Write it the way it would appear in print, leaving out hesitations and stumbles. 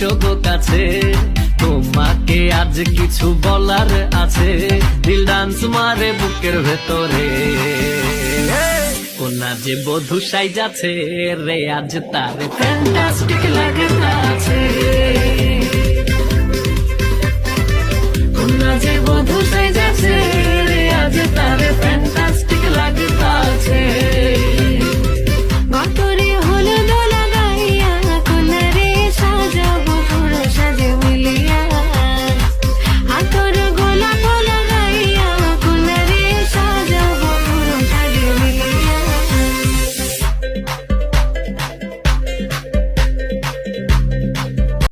এসো গো কাছে, তোমাকে আজ কিছু বলার আছে, দিল ডান্স মারে বুকের ভেতরে। কোনা যে বধূ সাইজাছে রে, আজ তার ফ্যান্টাস্টিক লাগে কাছে। কোনা যে বধূ সাইজাছে